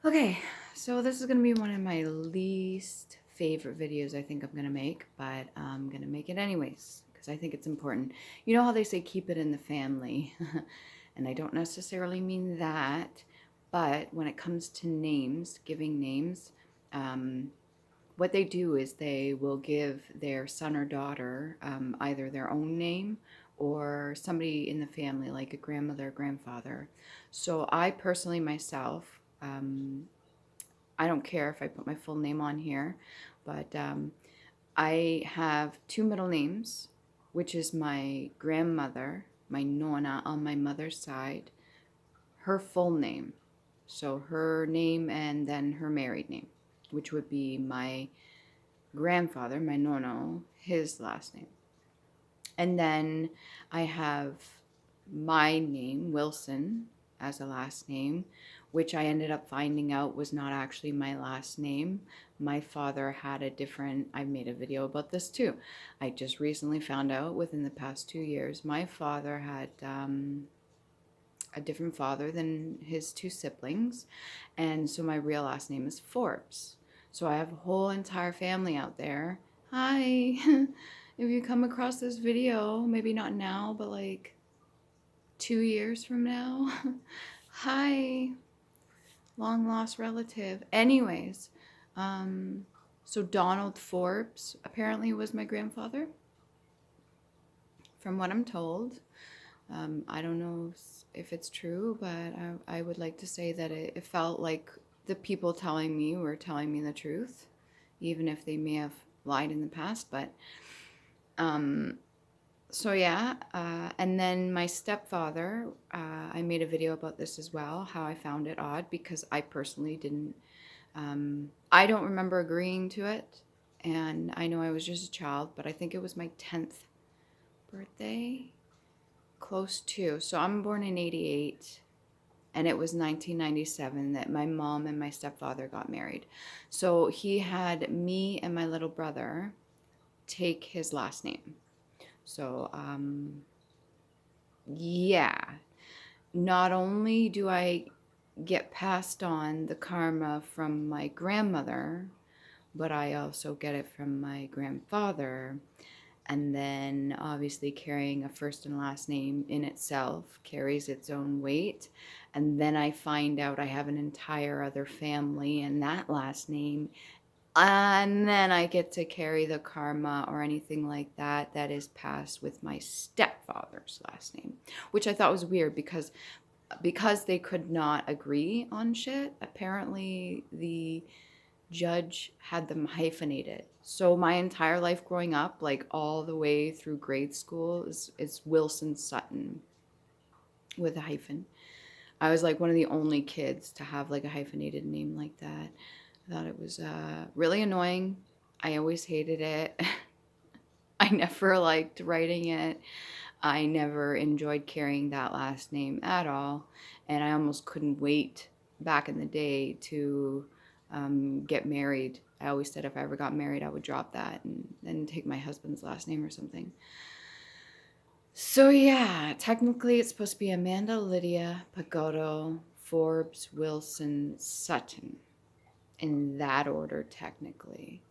Okay, so this is going to be one of my least favorite videos I think I'm going to make, but I'm going to make it anyways because I think it's important. You know how they say keep it in the family? And I don't necessarily mean that, but when it comes to names, giving names, what they do is they will give their son or daughter either their own name or somebody in the family, like a grandmother or grandfather. So I personally myself, I don't care if I put my full name on here, but I have two middle names, which is my grandmother, my nonna on my mother's side, her full name. So her name and then her married name, which would be my grandfather, my nono, his last name. And then I have my name, Wilson, as a last name, which I ended up finding out was not actually my last name. My father had a different, I made a video about this too. I just recently found out within the past 2 years, my father had a different father than his two siblings. And so my real last name is Forbes. So I have a whole entire family out there. Hi. If you come across this video, maybe not now, but like 2 years from now, hi, long lost relative. Anyways, so Donald Forbes apparently was my grandfather, from what I'm told. I don't know if it's true, but I would like to say that it felt like the people telling me were telling me the truth, even if they may have lied in the past. But so yeah, and then my stepfather, I made a video about this as well, how I found it odd because I personally didn't, I don't remember agreeing to it. And I know I was just a child, but I think it was my 10th birthday, close to. So I'm born in 88, and it was 1997 that my mom and my stepfather got married. So he had me and my little brother take his last name. So, yeah, not only do I get passed on the karma from my grandmother, but I also get it from my grandfather. And then obviously carrying a first and last name in itself carries its own weight. And then I find out I have an entire other family and that last name, and then I get to carry the karma or anything like that that is passed with my stepfather's last name, which I thought was weird because they could not agree on shit. Apparently the judge had them hyphenated. So my entire life growing up, like all the way through grade school, is Wilson Sutton with a hyphen. I was like one of the only kids to have like a hyphenated name like that. I thought it was really annoying. I always hated it. I never liked writing it. I never enjoyed carrying that last name at all. And I almost couldn't wait back in the day to get married. I always said if I ever got married, I would drop that and then take my husband's last name or something. So yeah, technically it's supposed to be Amanda Lydia Pagodo Forbes Wilson Sutton, in that order technically.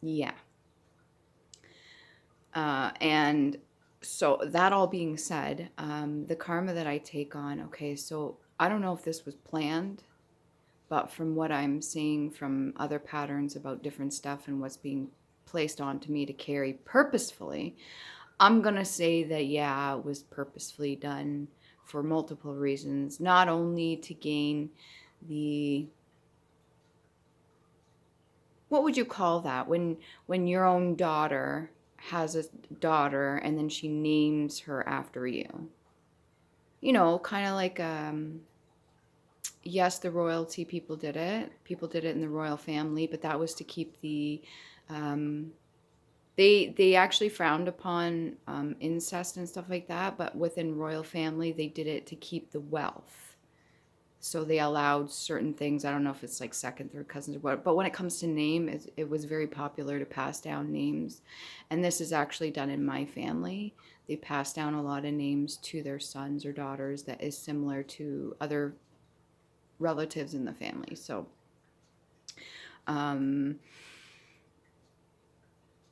Yeah. And so that all being said, the karma that I take on, okay, so I don't know if this was planned, but from what I'm seeing from other patterns about different stuff and what's being placed onto me to carry purposefully, I'm going to say that, yeah, it was purposefully done for multiple reasons, not only to gain the, what would you call that when your own daughter has a daughter and then she names her after you? You know, kind of like yes, the royalty people did it. People did it in the royal family, but that was to keep the they actually frowned upon incest and stuff like that, but within royal family they did it to keep the wealth. So they allowed certain things. I don't know if it's like second, third cousins or what, but when it comes to name, it was very popular to pass down names. And this is actually done in my family. They pass down a lot of names to their sons or daughters that is similar to other relatives in the family. So,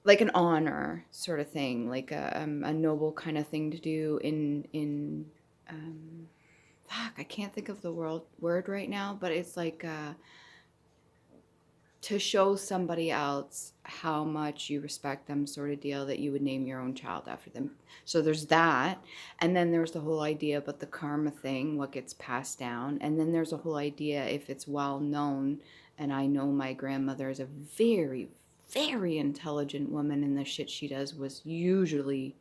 like an honor sort of thing, like a noble kind of thing to do in fuck, I can't think of the word right now, but it's like to show somebody else how much you respect them sort of deal, that you would name your own child after them. So there's that. And then there's the whole idea about the karma thing, what gets passed down. And then there's a whole idea, if it's well known, and I know my grandmother is a very, very intelligent woman, and the shit she does was usually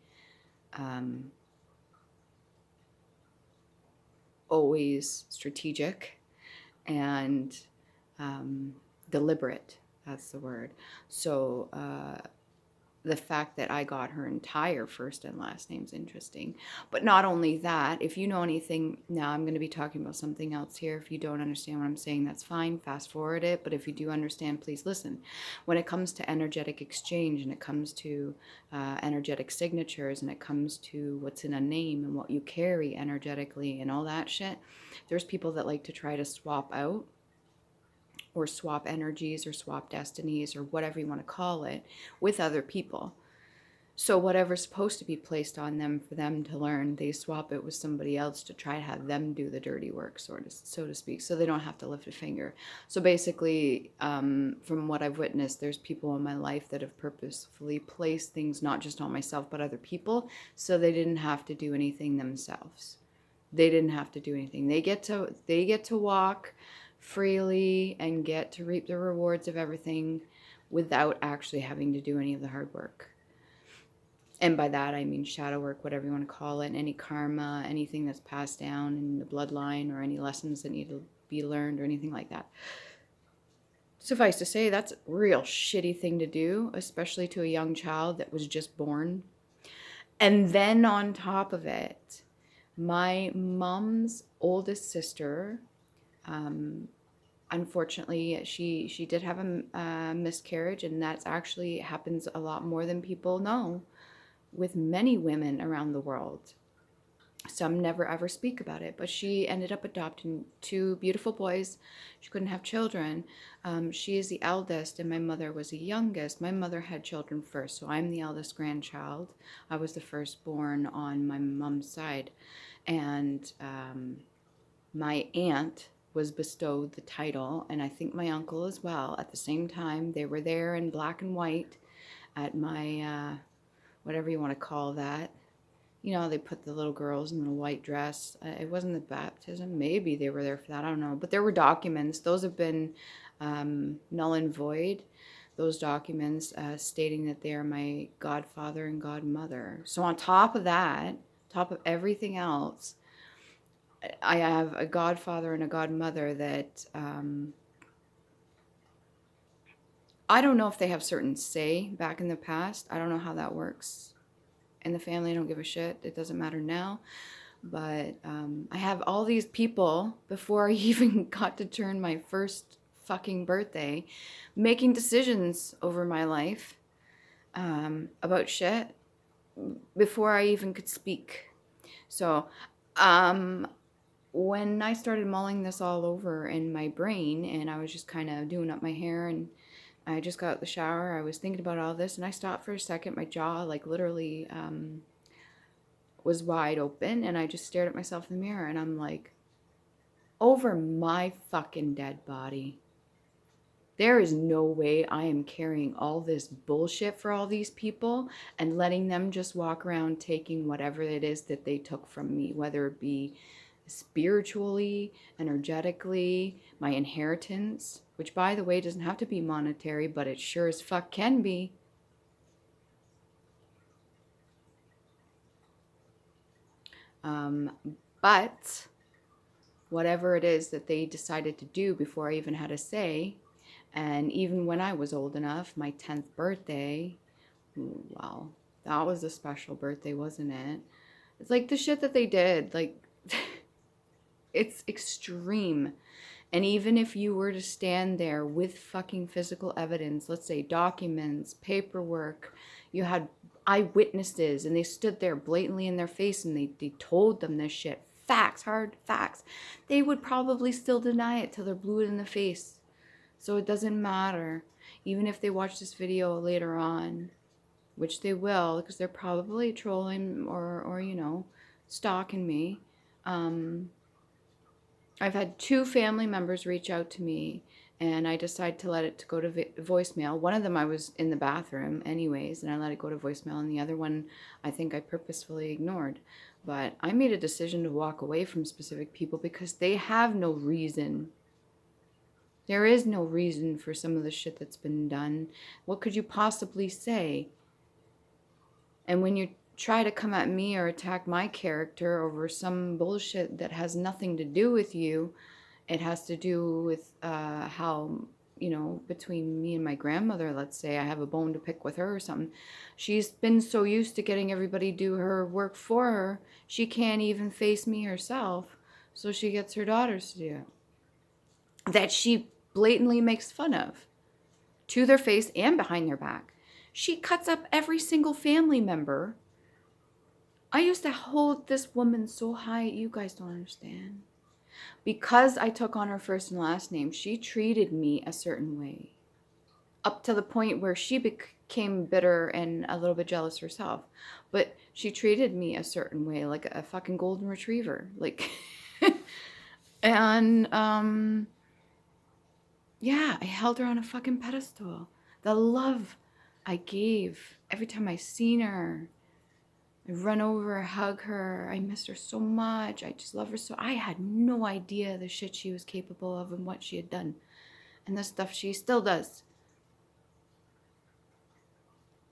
always strategic and deliberate. That's the word. So the fact that I got her entire first and last name's interesting. But not only that, if you know anything, now I'm going to be talking about something else here. If you don't understand what I'm saying, that's fine. Fast forward it. But if you do understand, please listen. When it comes to energetic exchange, and it comes to energetic signatures, and it comes to what's in a name and what you carry energetically and all that shit, there's people that like to try to swap out or swap energies or swap destinies or whatever you want to call it with other people. So whatever's supposed to be placed on them for them to learn, they swap it with somebody else to try to have them do the dirty work, so to speak, so they don't have to lift a finger. So basically, from what I've witnessed, there's people in my life that have purposefully placed things not just on myself but other people, so they didn't have to do anything themselves. They didn't have to do anything. They get to walk freely and get to reap the rewards of everything without actually having to do any of the hard work. And by that I mean shadow work, whatever you want to call it, any karma, anything that's passed down in the bloodline, or any lessons that need to be learned or anything like that. Suffice to say, that's a real shitty thing to do, especially to a young child that was just born. And then on top of it, my mom's oldest sister, unfortunately, she did have a miscarriage, and that's actually happens a lot more than people know with many women around the world. Some never ever speak about it, but she ended up adopting 2 beautiful boys. She couldn't have children. She is the eldest, and my mother was the youngest. My mother had children first, so I'm the eldest grandchild. I was the firstborn on my mom's side, and my aunt was bestowed the title, and I think my uncle as well. At the same time, they were there in black and white at my, whatever you want to call that. You know, they put the little girls in the white dress. It wasn't the baptism. Maybe they were there for that. I don't know. But there were documents. Those have been null and void. Those documents stating that they are my godfather and godmother. So on top of that, top of everything else, I have a godfather and a godmother that I don't know if they have certain say back in the past. I don't know how that works in the family. I don't give a shit. It doesn't matter now. But I have all these people before I even got to turn my first fucking birthday making decisions over my life about shit before I even could speak. So when I started mulling this all over in my brain, and I was just kind of doing up my hair, and I just got out of the shower, I was thinking about all this, and I stopped for a second. My jaw, like, literally was wide open, and I just stared at myself in the mirror, and I'm like, over my fucking dead body. There is no way I am carrying all this bullshit for all these people and letting them just walk around taking whatever it is that they took from me, whether it be spiritually, energetically, my inheritance, which, by the way, doesn't have to be monetary, but it sure as fuck can be. But whatever it is that they decided to do before I even had a say, and even when I was old enough, my 10th birthday, wow, that was a special birthday, wasn't it? It's like the shit that they did, like, it's extreme. And even if you were to stand there with fucking physical evidence, let's say documents, paperwork, you had eyewitnesses, and they stood there blatantly in their face, and they told them this shit facts, hard facts, they would probably still deny it till they're blue in the face. So it doesn't matter. Even if they watch this video later on, which they will, because they're probably trolling or you know, stalking me. I've had 2 family members reach out to me, and I decided to let it go to voicemail. One of them I was in the bathroom anyways, and I let it go to voicemail, and the other one I think I purposefully ignored. But I made a decision to walk away from specific people because they have no reason. There is no reason for some of the shit that's been done. What could you possibly say? And when you try to come at me or attack my character over some bullshit that has nothing to do with you, it has to do with how, you know, between me and my grandmother, let's say I have a bone to pick with her or something. She's been so used to getting everybody do her work for her, she can't even face me herself. So she gets her daughters to do it. That she blatantly makes fun of, to their face and behind their back. She cuts up every single family member. I used to hold this woman so high, you guys don't understand. Because I took on her first and last name, she treated me a certain way. Up to the point where she became bitter and a little bit jealous herself. But she treated me a certain way, like a fucking golden retriever. Like, and, yeah, I held her on a fucking pedestal. The love I gave every time I seen her. I'd run over, hug her. I missed her so much. I just love her so. I had no idea the shit she was capable of and what she had done. And the stuff she still does.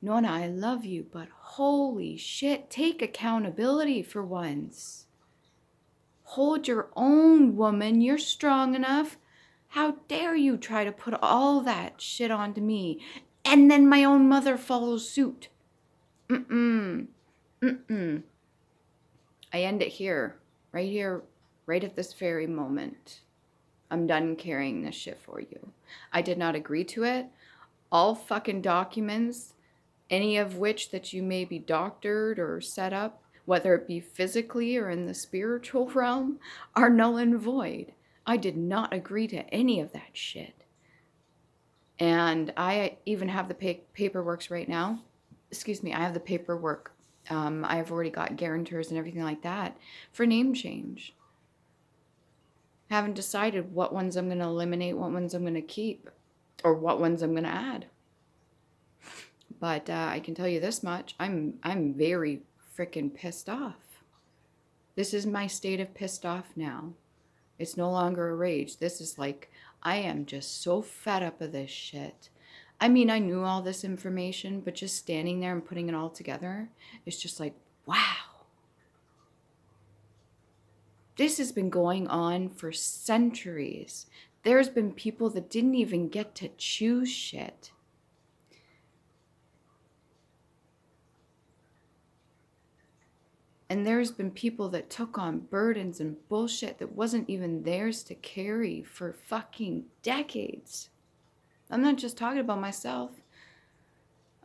Nona, I love you, but holy shit, take accountability for once. Hold your own, woman. You're strong enough. How dare you try to put all that shit onto me? And then my own mother follows suit. I end it here, right at this very moment. I'm done carrying this shit for you. I did not agree to it. All fucking documents, any of which that you may be doctored or set up, whether it be physically or in the spiritual realm, are null and void. I did not agree to any of that shit. And I even have the paperworks right now. Excuse me, I have the paperwork. I've already got guarantors and everything like that for name change. Haven't decided what ones I'm going to eliminate, what ones I'm going to keep, or what ones I'm going to add. But I can tell you this much, I'm very freaking pissed off. This is my state of pissed off now. It's no longer a rage. This is like, I am just so fed up of this shit. I mean, I knew all this information, but just standing there and putting it all together, it's just like, wow. This has been going on for centuries. There's been people that didn't even get to choose shit. And there's been people that took on burdens and bullshit that wasn't even theirs to carry for fucking decades. I'm not just talking about myself.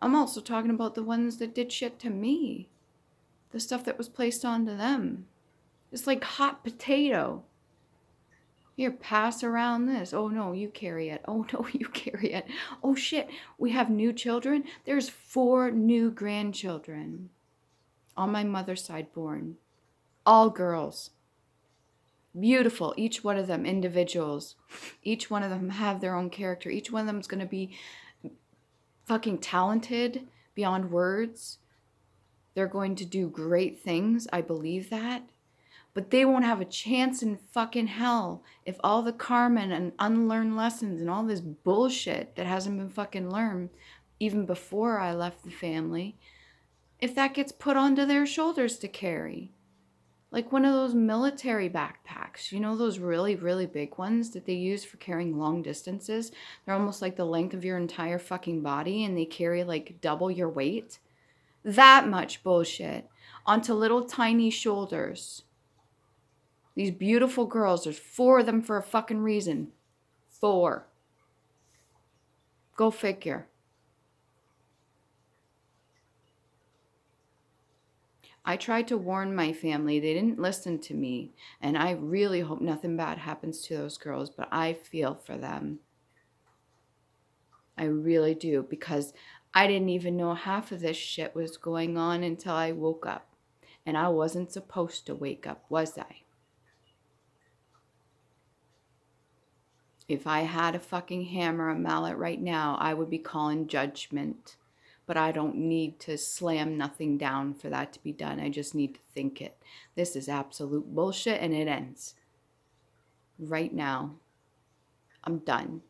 I'm also talking about the ones that did shit to me. The stuff that was placed onto them. It's like hot potato. Here, pass around this. Oh no, you carry it. Oh no, you carry it. Oh shit, we have new children. There's 4 new grandchildren on my mother's side born. All girls. Beautiful, each one of them individuals. Each one of them have their own character. Each one of them is going to be fucking talented beyond words. They're going to do great things. I believe that. But they won't have a chance in fucking hell if all the karma and unlearned lessons and all this bullshit that hasn't been fucking learned even before I left the family, if that gets put onto their shoulders to carry. Like one of those military backpacks, you know, those really, really big ones that they use for carrying long distances. They're almost like the length of your entire fucking body and they carry like double your weight. That much bullshit onto little tiny shoulders. These beautiful girls, there's 4 of them for a fucking reason. 4. Go figure. I tried to warn my family. They didn't listen to me. And I really hope nothing bad happens to those girls, but I feel for them. I really do, because I didn't even know half of this shit was going on until I woke up. And I wasn't supposed to wake up, was I? If I had a fucking hammer, a mallet right now, I would be calling judgment. But I don't need to slam nothing down for that to be done. I just need to think it. This is absolute bullshit, and it ends right now. I'm done.